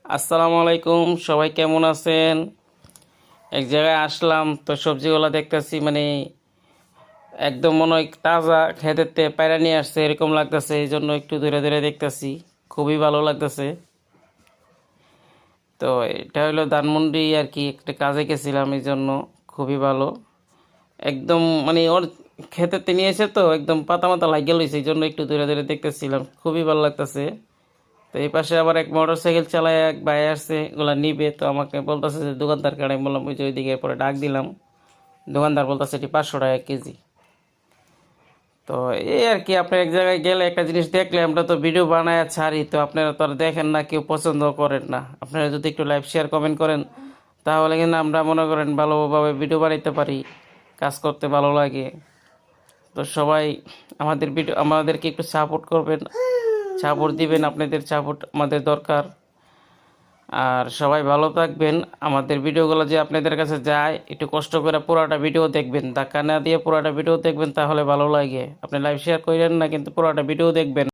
আসসালামু আলাইকুম, সবাই কেমন আছেন? এক জায়গায় আসলাম তো সবজিগুলো দেখতেছি, মানে একদম মনে হয় তাজা খেতেতে পায়রা নিয়ে আসছে এরকম লাগতেছে। এই জন্য একটু ধীরে ধীরে দেখতেছি, খুবই ভালো লাগতেছে। তো এটা হলো ধানমন্ডি আর কি, একটা কাজে গেছিলাম, এই জন্য খুবই ভালো। একদম মানে ওর খেতেতে নিয়ে এসে তো একদম পাতা মাতা লাগিয়ে লইছে, এই জন্য একটু ধীরে ধীরে দেখতেছিলাম, খুবই ভালো লাগতেছে। তো এই পাশে আবার এক মোটর সাইকেল চালায় এক ভাই আসছে, এগুলা নিবে। তো আমাকে বলতেছে যে দোকানদার কাড়ে, বললাম ওই যে ওইদিকে। পরে ডাক দিলাম, দোকানদার বলতেছে এটি 500 টাকা কেজি। তো এই আর কি, আপনি এক জায়গায় গেলে একটা জিনিস দেখলে আমরা তো ভিডিও বানায় ছাড়ি, তো আপনারা তো আর দেখেন না, কেউ পছন্দ করেন না। আপনারা যদি একটু লাইভ শেয়ার কমেন্ট করেন তাহলে কিন্তু আমরা মনে করেন ভালোভাবে ভিডিও বানাইতে পারি, কাজ করতে ভালো লাগে। তো সবাই আমাদের ভিডিও, আমাদেরকে একটু সাপোর্ট করবেন, সাপোর্ট দিবেন, আপনাদের সাপোর্ট আমাদের দরকার। আর সবাই ভালো থাকবেন। আমাদের ভিডিওগুলো যে আপনাদের কাছে যায়, একটু কষ্ট করে পুরোটা ভিডিও দেখবেন, ধাক্কা না দিয়ে পুরোটা ভিডিও দেখবেন, তাহলে ভালো লাগে। আপনি লাইভ শেয়ার করেন না, কিন্তু পুরোটা ভিডিও দেখবেন।